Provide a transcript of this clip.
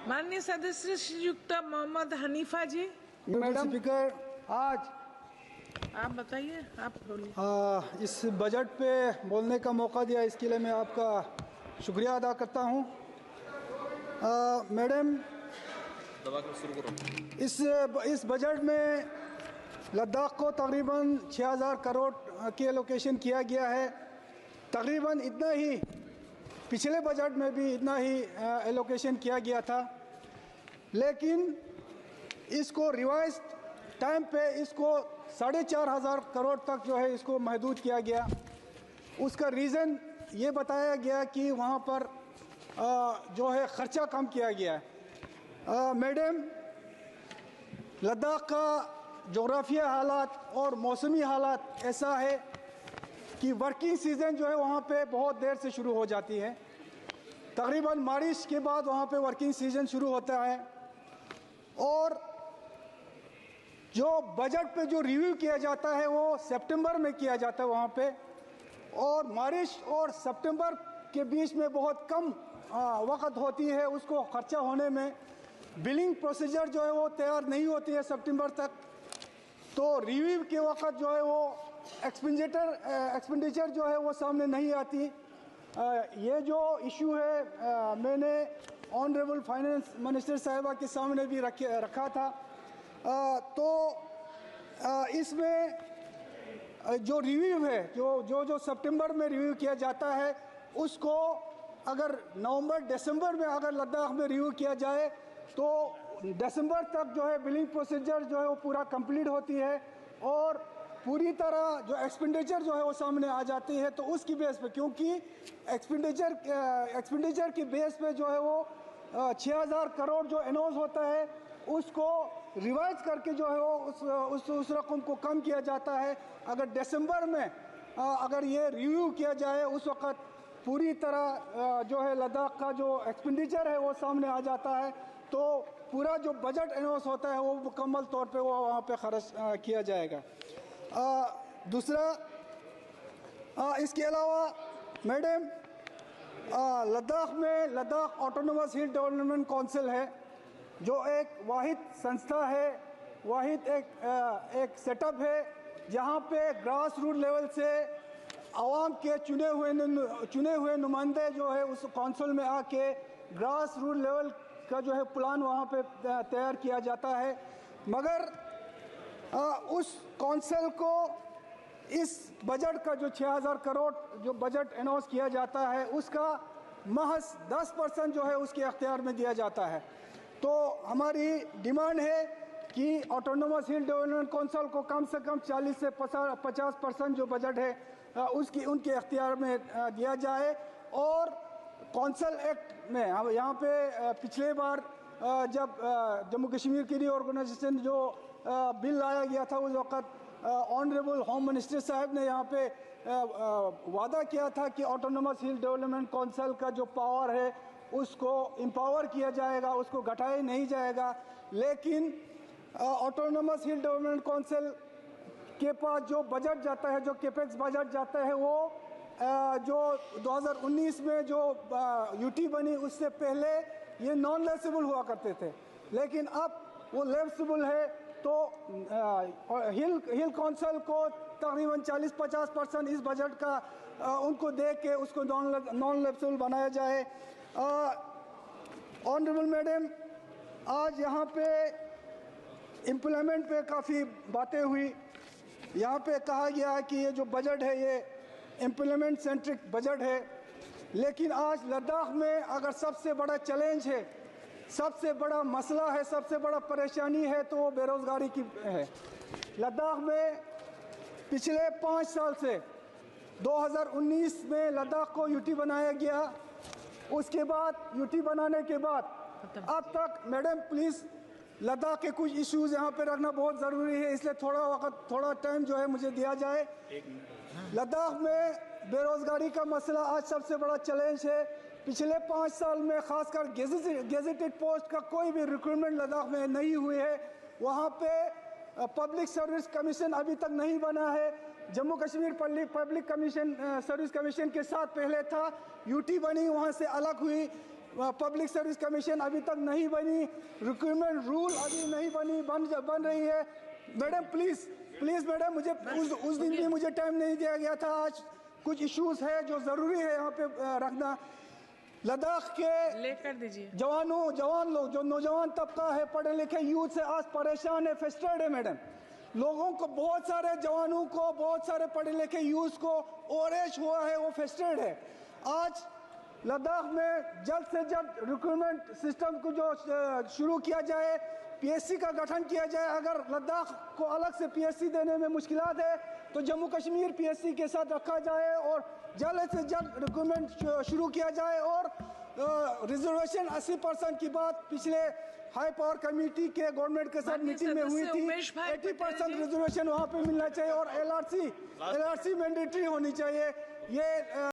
माननीय सदस्य श्रीयुक्त मोहम्मद हनीफा जी। Madam speaker, आज आप बताइए, आप बोलिए। इस बजट पे बोलने का मौका दिया, इसके लिए मैं आपका शुक्रिया अदा करता हूं। मैडम, इस बजट में लद्दाख को तकरीबन 6000 करोड़ की एलोकेशन किया गया है। तकरीबन इतना ही पिछले बजट में भी इतना ही एलोकेशन किया गया था, लेकिन इसको रिवाइज टाइम पे इसको 4500 करोड़ तक जो है इसको महदूद किया गया। उसका रीज़न ये बताया गया कि वहाँ पर जो है ख़र्चा कम किया गया है। मैडम, लद्दाख का जोग्राफिया हालात और मौसमी हालात ऐसा है कि वर्किंग सीज़न जो है वहाँ पे बहुत देर से शुरू हो जाती है। तकरीबन बारिश के बाद वहाँ पे वर्किंग सीज़न शुरू होता है, और जो बजट पे जो रिव्यू किया जाता है वो सितंबर में किया जाता है वहाँ पे, और बारिश और सितंबर के बीच में बहुत कम वक्त होती है उसको खर्चा होने में। बिलिंग प्रोसीजर जो है वो तैयार नहीं होती है सितंबर तक, तो रिव्यू के वक्त जो है वो एक्सपेंडिचर जो है वो सामने नहीं आती। ये जो इशू है मैंने ऑनरेबल फाइनेंस मिनिस्टर साहिबा के सामने भी रखा था। तो इसमें जो रिव्यू है जो सितंबर में रिव्यू किया जाता है, उसको अगर नवंबर दिसंबर में अगर लद्दाख में रिव्यू किया जाए तो दिसंबर तक जो है बिलिंग प्रोसीजर जो है वो पूरा कंप्लीट होती है, और पूरी तरह जो एक्सपेंडिचर जो है वो सामने आ जाती है। तो उसकी बेस पे, क्योंकि एक्सपेंडिचर की बेस पे जो है वो 6000 करोड़ जो अनाउंस होता है उसको रिवाइज करके जो है वो उस रकम को कम किया जाता है। अगर दिसंबर में अगर ये रिव्यू किया जाए उस वक़्त पूरी तरह जो है लद्दाख का जो एक्सपेंडिचर है वो सामने आ जाता है, तो पूरा जो बजट अनाउंस होता है वो मुकम्मल तौर पे वो वहाँ पे खर्च किया जाएगा। दूसरा, इसके अलावा मैडम, लद्दाख में लद्दाख ऑटोनोमस हिल डेवलपमेंट काउंसिल है, जो एक वाहिद संस्था है, वाहिद एक सेटअप है जहाँ पे ग्रास रूट लेवल से आवाम के चुने हुए नुमाइंदे जो है उस काउंसिल में आके ग्रास रूट लेवल का जो है प्लान वहाँ पे तैयार किया जाता है। मगर उस काउंसिल को इस बजट का जो 6000 करोड़ जो बजट अनाउंस किया जाता है उसका महज 10% जो है उसके अख्तियार में दिया जाता है। तो हमारी डिमांड है कि ऑटोनोमस हिल डेवलपमेंट काउंसिल को कम से कम 40 से 50% जो बजट है उनके अख्तियार में दिया जाए। और काउंसिल एक्ट में हम यहाँ पे पिछले बार जब जम्मू कश्मीर की रीऑर्गेनाइजेशन जो बिल लाया गया था उस वक़्त ऑनरेबल होम मिनिस्टर साहब ने यहाँ पे वादा किया था कि ऑटोनोमस हिल डेवलपमेंट काउंसिल का जो पावर है उसको एम्पावर किया जाएगा, उसको घटाया नहीं जाएगा। लेकिन ऑटोनोमस हिल डेवलपमेंट काउंसिल के पास जो बजट जाता है, जो कैपेक्स बजट जाता है, वो जो 2019 में जो यूटी बनी उससे पहले ये नॉन लेसेबल हुआ करते थे, लेकिन अब वो लेसेबल है। तो हिल काउंसिल को तकरीबन 40-50% इस बजट का उनको दे के उसको नॉन लेसेबल बनाया जाए। ऑनरेबल मैडम, आज यहाँ पे इम्प्लीमेंट पे काफ़ी बातें हुई। यहाँ पे कहा गया है कि ये जो बजट है ये इम्प्लीमेंट सेंट्रिक बजट है, लेकिन आज लद्दाख में अगर सबसे बड़ा चैलेंज है, सबसे बड़ा मसला है, सबसे बड़ा परेशानी है तो वो बेरोज़गारी की है। लद्दाख में पिछले 5 साल से 2019 में लद्दाख को यूटी बनाया गया, उसके बाद यूटी बनाने के बाद अब तक, मैडम प्लीज़, लद्दाख के कुछ इश्यूज़ यहाँ पे रखना बहुत ज़रूरी है, इसलिए थोड़ा टाइम जो है मुझे दिया जाए। लद्दाख में बेरोज़गारी का मसला आज सबसे बड़ा चैलेंज है। पिछले 5 साल में खासकर गेजेटेड पोस्ट का कोई भी रिक्रूटमेंट लद्दाख में नहीं हुई है। वहाँ पे पब्लिक सर्विस कमीशन अभी तक नहीं बना है। Jammu Kashmir public commission service commission के साथ पहले था, यूटी बनी, वहाँ से अलग हुई। पब्लिक सर्विस कमीशन अभी तक नहीं बनी, रिक्रूटमेंट रूल अभी नहीं बन रही है। मैडम प्लीज मैडम, मुझे उस दिन भी मुझे टाइम नहीं दिया गया था। आज कुछ इश्यूज है जो ज़रूरी है यहाँ पे रखना। लद्दाख के लेकर दीजिए। जवान लोग, जो नौजवान तबका है, पढ़े लिखे यूथ से आज परेशान है, फ्रस्ट्रेटेड है मैडम। लोगों को, बहुत सारे जवानों को, बहुत सारे पढ़े लिखे यूथ को ओवरएज हुआ है, वो फ्रस्ट्रेटेड है। आज लद्दाख में जल्द से जल्द रिक्रूटमेंट सिस्टम को जो शुरू किया जाए, पीएससी का गठन किया जाए। अगर लद्दाख को अलग से पीएससी देने में मुश्किलात है तो जम्मू कश्मीर पीएससी के साथ रखा जाए और जल्द से जल्द रिक्रूटमेंट शुरू किया जाए। और रिजर्वेशन 80% की बात पिछले हाई पावर कमेटी के गवर्नमेंट के साथ मीटिंग में हुई थी। 80% रिजर्वेशन वहाँ पे मिलना चाहिए और एलआरसी मैंडेटरी होनी चाहिए। ये